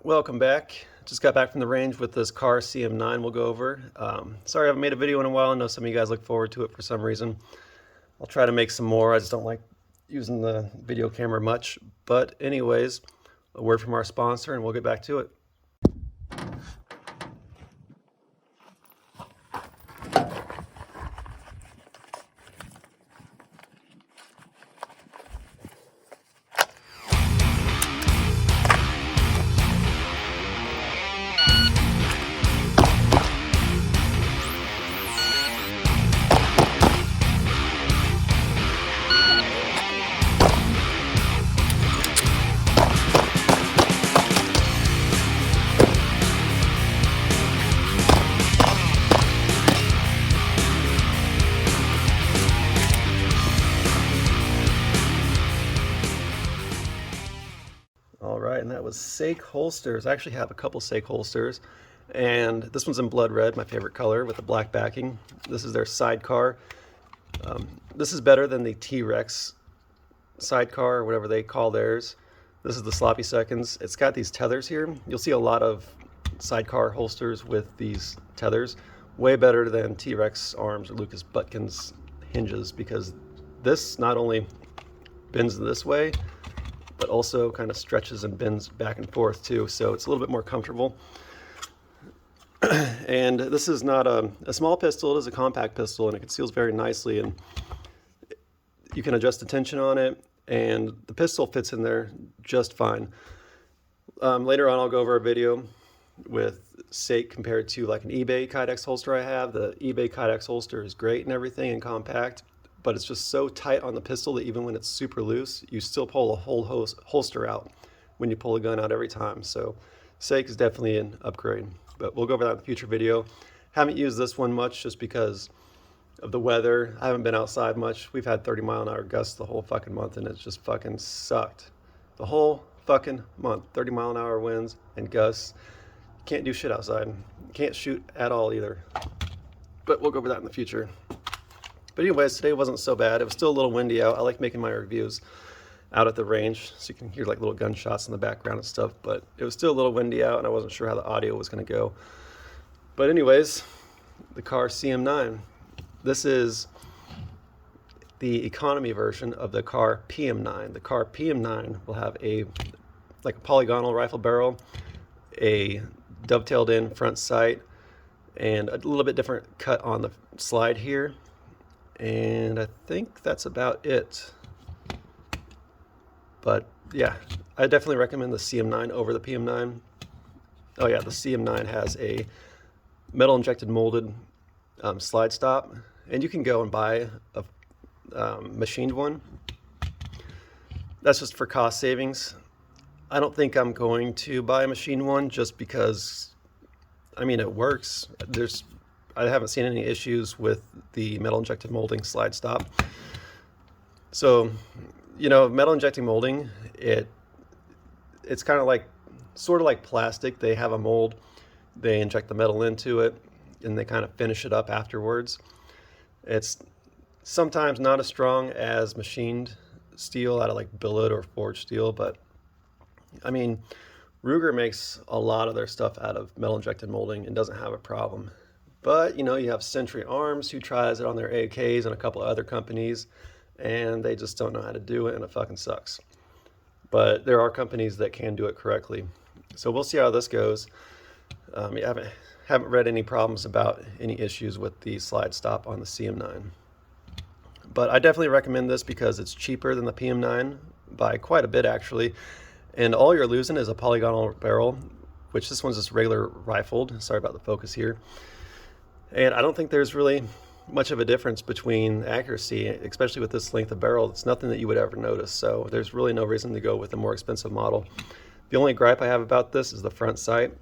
Welcome back. Just got back from the range with this Kahr CM9 we'll go over. Sorry I haven't made a video in a while. I know some of you guys look forward to it for some reason. I'll try to make some more. I just don't like using the video camera much. But anyways, a word from our sponsor and we'll get back to it. Alright, and that was Sake holsters. I actually have a couple Sake holsters, and this one's in blood red, my favorite color, with the black backing. This is their sidecar. This is better than the T-Rex sidecar, or whatever they call theirs. This is the sloppy seconds. It's got these tethers here. You'll see a lot of sidecar holsters with these tethers. Way better than T-Rex arms or Lucas Butkins hinges, because this not only bends this way, but also kind of stretches and bends back and forth too, so it's a little bit more comfortable. And this is not a small pistol, it is a compact pistol, and it conceals very nicely, and you can adjust the tension on it, and the pistol fits in there just fine. Later on I'll go over a video with Sake compared to like an eBay Kydex holster I have. The eBay Kydex holster is great and everything and compact, but it's just so tight on the pistol that even when it's super loose, you still pull a whole holster out when you pull a gun out every time. So Sake is definitely an upgrade, but we'll go over that in a future video. Haven't used this one much just because of the weather. I haven't been outside much. We've had 30-mile-an-hour gusts the whole fucking month, and it's just fucking sucked. The whole fucking month, 30-mile-an-hour winds and gusts. Can't do shit outside. Can't shoot at all either. But we'll go over that in the future. But anyways, today wasn't so bad. It was still a little windy out. I like making my reviews out at the range, so you can hear like little gunshots in the background and stuff, but it was still a little windy out and I wasn't sure how the audio was going to go. But anyways, the Kahr CM9. This is the economy version of the Kahr PM9. The Kahr PM9 will have a polygonal rifle barrel, a dovetailed in front sight, and a little bit different cut on the slide here. And I think that's about it. But yeah, I definitely recommend the CM9 over the PM9. Oh yeah, the CM9 has a metal injected molded slide stop, and you can go and buy a machined one. That's just for cost savings. I don't think I'm going to buy a machined one just because, I mean, it works. I haven't seen any issues with the metal injected molding slide stop. So, you know, metal injecting molding, it's kind of like, sort of like plastic. They have a mold, they inject the metal into it, and they kind of finish it up afterwards. It's sometimes not as strong as machined steel out of like billet or forged steel, but I mean, Ruger makes a lot of their stuff out of metal injected molding and doesn't have a problem. But, you know, you have Century Arms who tries it on their AKs and a couple of other companies, and they just don't know how to do it, and it fucking sucks. But there are companies that can do it correctly. So we'll see how this goes. I haven't read any problems about any issues with the slide stop on the CM9. But I definitely recommend this because it's cheaper than the PM9 by quite a bit, actually. And all you're losing is a polygonal barrel, which this one's just regular rifled. Sorry about the focus here. And I don't think there's really much of a difference between accuracy, especially with this length of barrel. It's nothing that you would ever notice, so there's really no reason to go with a more expensive model. The only gripe I have about this is the front sight.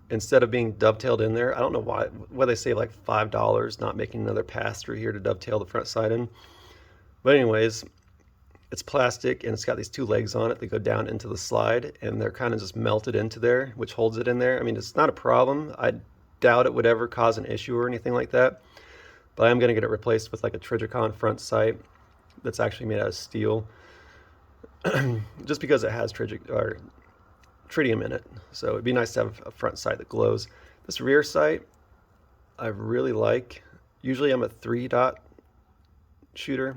Instead of being dovetailed in there, I don't know why they save like $5 not making another pass through here to dovetail the front sight in. But anyways, it's plastic and it's got these two legs on it that go down into the slide, and they're kind of just melted into there, which holds it in there. I mean, it's not a problem. I doubt it would ever cause an issue or anything like that, but I'm going to get it replaced with like a Trijicon front sight that's actually made out of steel. Just because it has tritium in it. So it'd be nice to have a front sight that glows. This rear sight, I really like. Usually I'm a 3-dot shooter.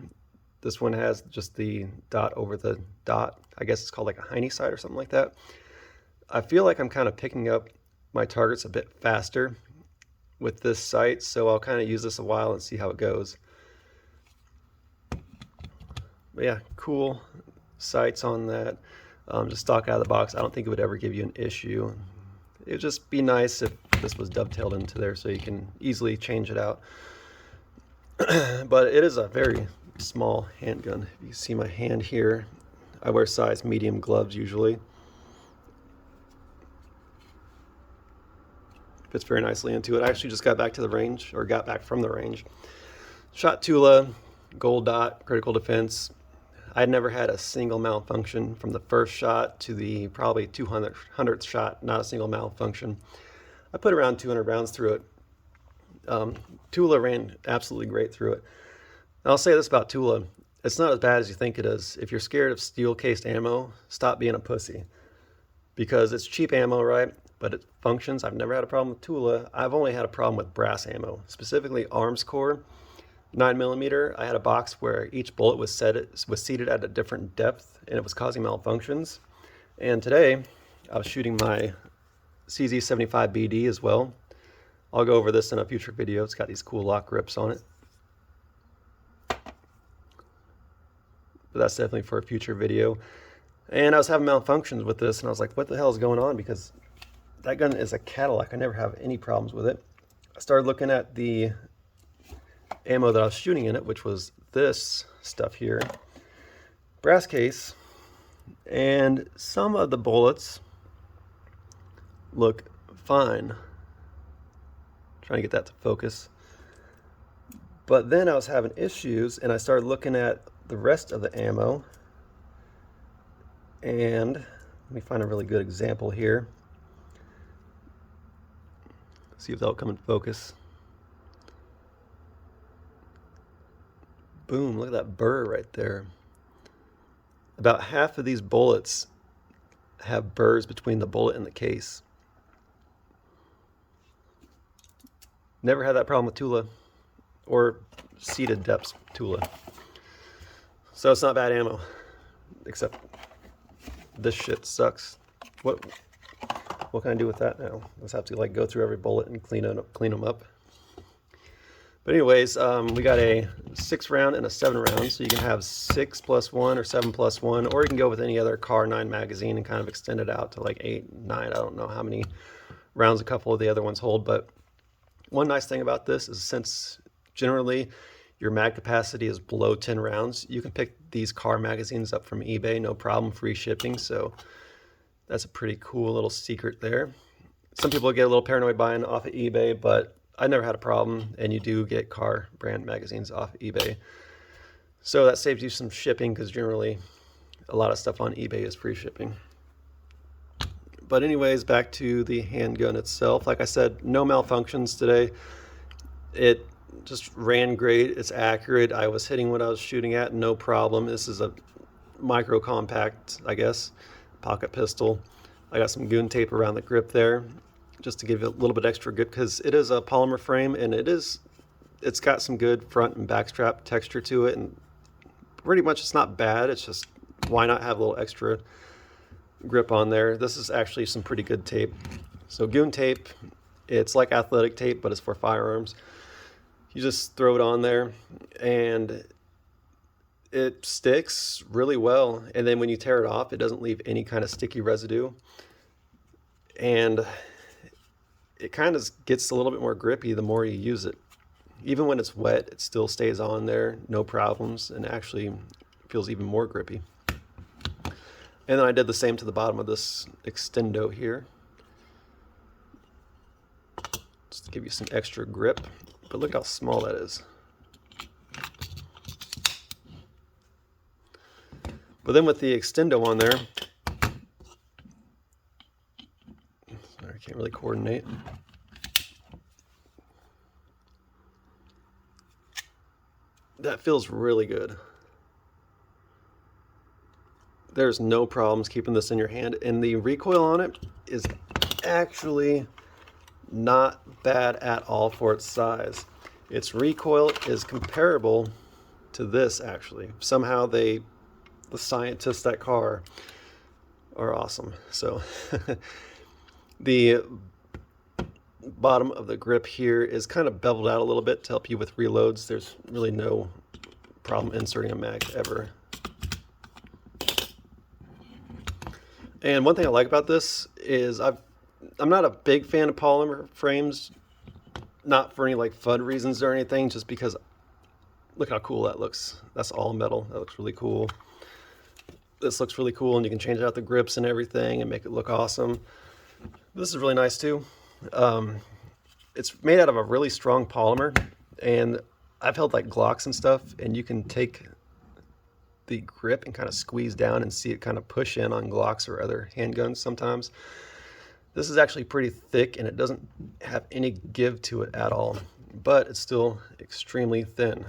This one has just the dot over the dot. I guess it's called like a hiney sight or something like that. I feel like I'm kind of picking up my targets a bit faster with this sight, so I'll kind of use this a while and see how it goes. But yeah, cool sights on that. Just stock out of the box. I don't think it would ever give you an issue. It would just be nice if this was dovetailed into there so you can easily change it out. But it is a very small handgun. If you see my hand here, I wear size medium gloves usually. Fits very nicely into it. I actually just got back to the range, or got back from the range. Shot Tula, gold dot, critical defense. I had never had a single malfunction from the first shot to the probably 200th shot, not a single malfunction. I put around 200 rounds through it. Tula ran absolutely great through it. And I'll say this about Tula, it's not as bad as you think it is. If you're scared of steel-cased ammo, stop being a pussy. Because it's cheap ammo, right? But it functions. I've never had a problem with Tula. I've only had a problem with brass ammo, specifically Arms Core 9mm. I had a box where each bullet was seated at a different depth, and it was causing malfunctions. And today, I was shooting my CZ75BD as well. I'll go over this in a future video. It's got these cool lock grips on it. But that's definitely for a future video. And I was having malfunctions with this, and I was like, what the hell is going on? Because that gun is a Cadillac. I never have any problems with it. I started looking at the ammo that I was shooting in it, which was this stuff here. Brass case. And some of the bullets look fine. Trying to get that to focus. But then I was having issues, and I started looking at the rest of the ammo. And let me find a really good example here. See if that'll come in focus. Boom, look at that burr right there. About half of these bullets have burrs between the bullet and the case. Never had that problem with Tula, or seated depths Tula. So it's not bad ammo, except this shit sucks. What can I do with that now? Let's have to like go through every bullet and clean them up. But anyways, we got a 6-round and a 7-round, so you can have 6+1 or 7+1, or you can go with any other Kahr 9 magazine and kind of extend it out to like 8, 9. I don't know how many rounds a couple of the other ones hold, but one nice thing about this is since generally your mag capacity is below 10 rounds, you can pick these Kahr magazines up from eBay, no problem, free shipping. So that's a pretty cool little secret there. Some people get a little paranoid buying off of eBay, but I never had a problem, and you do get Kahr brand magazines off eBay. So that saves you some shipping, because generally a lot of stuff on eBay is free shipping. But anyways, back to the handgun itself. Like I said, no malfunctions today. It just ran great. It's accurate. I was hitting what I was shooting at, no problem. This is a micro compact, I guess, pocket pistol. I got some goon tape around the grip there, just to give it a little bit extra grip, because it is a polymer frame, and it's got some good front and back strap texture to it, and pretty much it's not bad. It's just, why not have a little extra grip on there? This is actually some pretty good tape. So goon tape, it's like athletic tape, but it's for firearms. You just throw it on there, and it sticks really well. And then when you tear it off, it doesn't leave any kind of sticky residue. And it kind of gets a little bit more grippy the more you use it. Even when it's wet, it still stays on there, no problems, and actually feels even more grippy. And then I did the same to the bottom of this extendo here, just to give you some extra grip. But look how small that is. But then with the extendo on there, sorry, I can't really coordinate. That feels really good. there's no problems keeping this in your hand, and the recoil on it is actually not bad at all for its size. Its recoil is comparable to this, actually. Somehow the scientists at Kahr are awesome. So the bottom of the grip here is kind of beveled out a little bit to help you with reloads. There's really no problem inserting a mag ever. And one thing I like about this is I'm not a big fan of polymer frames, not for any like FUD reasons or anything, just because look how cool that looks. That's all metal. That looks really cool. This looks really cool, and you can change out the grips and everything and make it look awesome. This is really nice too. It's made out of a really strong polymer, and I've held like Glocks and stuff, and you can take the grip and kind of squeeze down and see it kind of push in on Glocks or other handguns sometimes. This is actually pretty thick, and it doesn't have any give to it at all, but it's still extremely thin.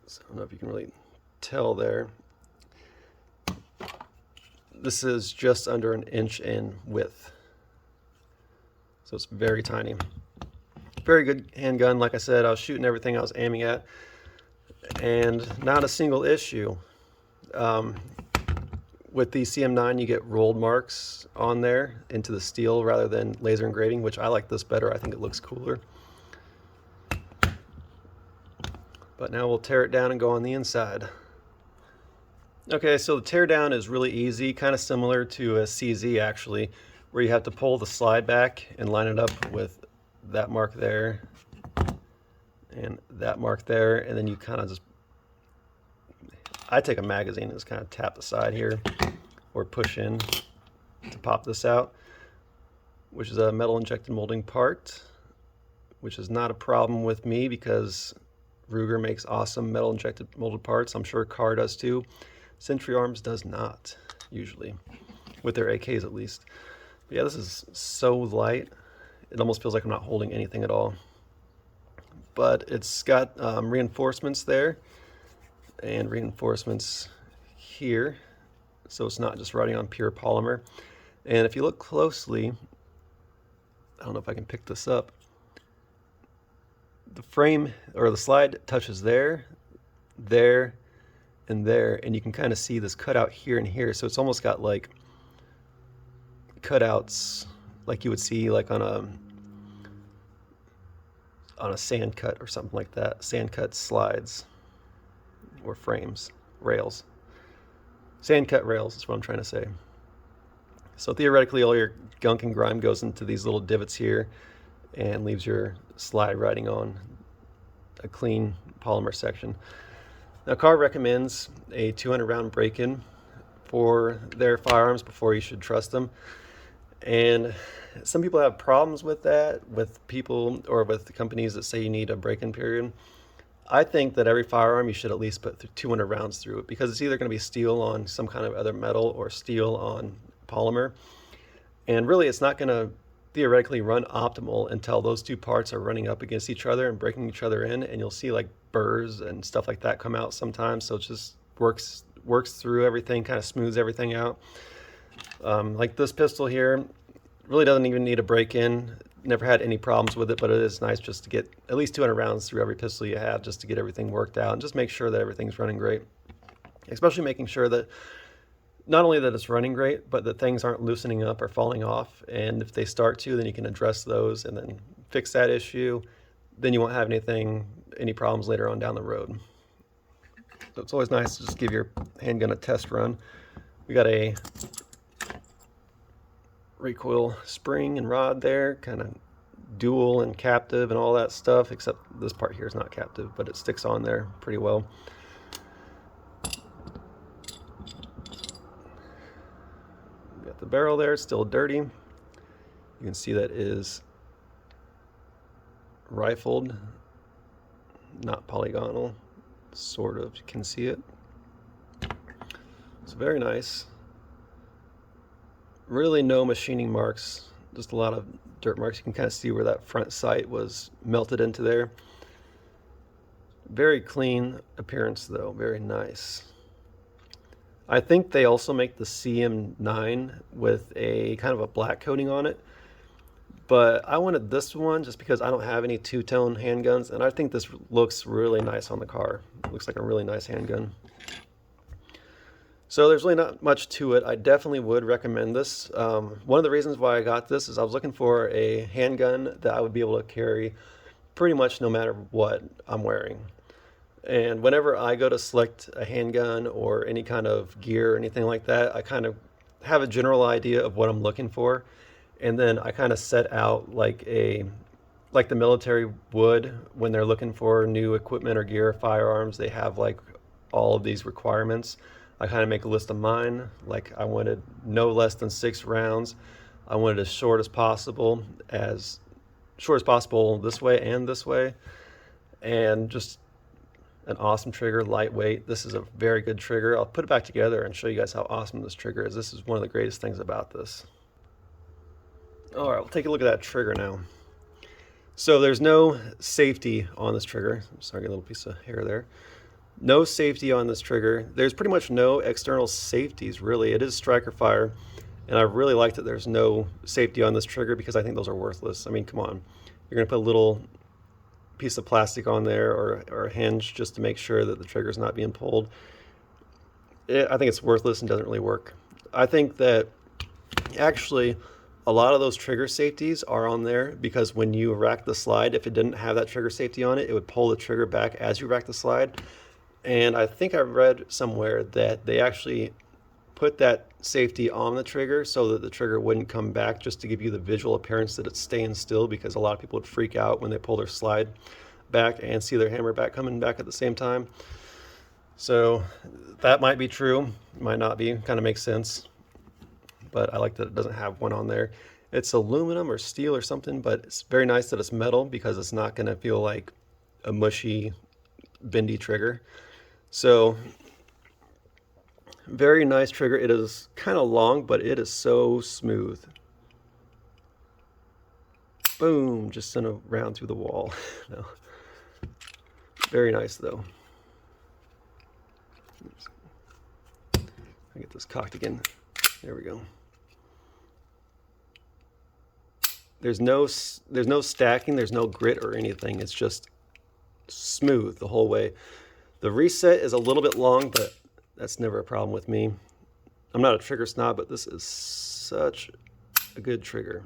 So I don't know if you can really tell there. This is just under an inch in width, so it's very tiny. Very good handgun. Like I said, I was shooting everything I was aiming at, and not a single issue. With the CM9, you get rolled marks on there into the steel rather than laser engraving, which I like this better. I think it looks cooler. But now we'll tear it down and go on the inside. Okay, so the teardown is really easy, kind of similar to a CZ actually, where you have to pull the slide back and line it up with that mark there and that mark there, and then you kind of just, I take a magazine and just kind of tap the side here or push in to pop this out, which is a metal injected molding part, which is not a problem with me because Ruger makes awesome metal injected molded parts. I'm sure Kahr does too. Century Arms does not, usually, with their AKs at least. But yeah, this is so light, it almost feels like I'm not holding anything at all. But it's got reinforcements there and reinforcements here, so it's not just riding on pure polymer. And if you look closely, I don't know if I can pick this up, the frame or the slide touches there, there, and there, and you can kind of see this cutout here and here. So it's almost got like cutouts like you would see like on a sand cut or something like that. Sand cut slides or frames, rails. Sand cut rails is what I'm trying to say. So theoretically all your gunk and grime goes into these little divots here and leaves your slide riding on a clean polymer section. Now Kahr recommends a 200 round break-in for their firearms before you should trust them. And some people have problems with that, with people or with the companies that say you need a break-in period. I think that every firearm you should at least put 200 rounds through it, because it's either going to be steel on some kind of other metal or steel on polymer. And really it's not going to theoretically run optimal until those two parts are running up against each other and breaking each other in, and you'll see like burrs and stuff like that come out sometimes. So it just works through everything, kind of smooths everything out. Like this pistol here really doesn't even need a break-in. Never had any problems with it, but it is nice just to get at least 200 rounds through every pistol you have, just to get everything worked out and just make sure that everything's running great. Especially making sure that not only that it's running great, but that things aren't loosening up or falling off. And if they start to, then you can address those and then fix that issue. Then you won't have any problems later on down the road. So it's always nice to just give your handgun a test run. We got a recoil spring and rod there, kind of dual and captive and all that stuff, except this part here is not captive, but it sticks on there pretty well. Got the barrel there, it's still dirty. You can see that is rifled, not polygonal, sort of, you can see it. It's very nice. Really no machining marks, just a lot of dirt marks. You can kind of see where that front sight was melted into there. Very clean appearance though, very nice. I think they also make the CM9 with a kind of a black coating on it. But I wanted this one just because I don't have any two-tone handguns, and I think this looks really nice on the car. It looks like a really nice handgun. So there's really not much to it. I definitely would recommend this. One of the reasons why I got this is I was looking for a handgun that I would be able to carry pretty much no matter what I'm wearing. And whenever I go to select a handgun or any kind of gear or anything like that, I kind of have a general idea of what I'm looking for. And then I kind of set out like the military would when they're looking for new equipment or gear, firearms. They have like all of these requirements. I kind of make a list of mine. Like I wanted no less than 6 rounds. I wanted as short as possible this way and this way. And just an awesome trigger, lightweight. This is a very good trigger. I'll put it back together and show you guys how awesome this trigger is. This is one of the greatest things about this. All right, we'll take a look at that trigger now. So there's no safety on this trigger. I'm sorry, a little piece of hair there. No safety on this trigger. There's pretty much no external safeties, really. It is striker fire, and I really like that there's no safety on this trigger because I think those are worthless. I mean, come on. You're gonna put a little piece of plastic on there or a hinge just to make sure that the trigger's not being pulled. I think it's worthless and doesn't really work. I think that actually a lot of those trigger safeties are on there because when you rack the slide, if it didn't have that trigger safety on it, it would pull the trigger back as you rack the slide. And I think I read somewhere that they actually put that safety on the trigger so that the trigger wouldn't come back, just to give you the visual appearance that it's staying still, because a lot of people would freak out when they pull their slide back and see their hammer back coming back at the same time. So that might be true, might not be, kind of makes sense. But I like that it doesn't have one on there. It's aluminum or steel or something, but it's very nice that it's metal because it's not going to feel like a mushy, bendy trigger. So very nice trigger. It is kind of long, but it is so smooth. Boom, just sent a round through the wall. No. Very nice though. I get this cocked again. There we go. There's no stacking, there's no grit or anything. It's just smooth the whole way. The reset is a little bit long, but that's never a problem with me. I'm not a trigger snob, but this is such a good trigger.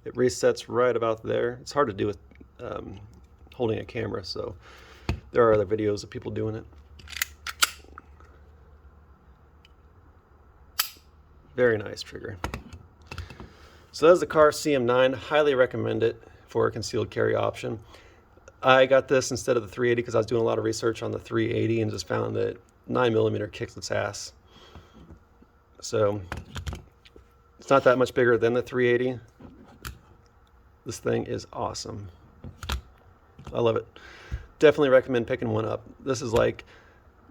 It resets right about there. It's hard to do with holding a camera, so there are other videos of people doing it. Very nice trigger. So that's the Kahr CM9. Highly recommend it for a concealed carry option. I got this instead of the 380 because I was doing a lot of research on the 380 and just found that 9mm kicks its ass. So it's not that much bigger than the 380. This thing is awesome. I love it. Definitely recommend picking one up. This is like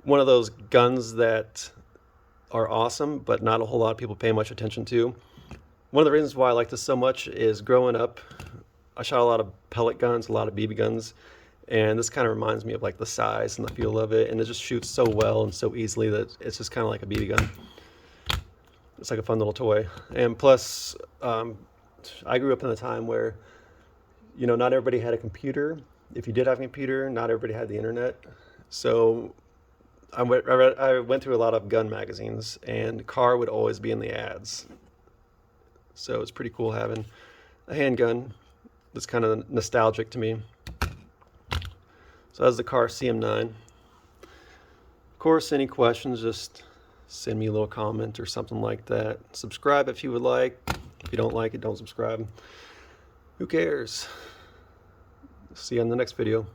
one of those guns that are awesome, but not a whole lot of people pay much attention to. One of the reasons why I like this so much is growing up, I shot a lot of pellet guns, a lot of BB guns, and this kind of reminds me of like the size and the feel of it, and it just shoots so well and so easily that it's just kind of like a BB gun. It's like a fun little toy. And plus, I grew up in a time where, you know, not everybody had a computer. If you did have a computer, not everybody had the internet. So I went through a lot of gun magazines, and Kahr would always be in the ads. So it's pretty cool having a handgun that's kind of nostalgic to me. So that's the Kahr CM9. Of course, any questions, just send me a little comment or something like that. Subscribe if you would like. If you don't like it, don't subscribe. Who cares? See you on the next video.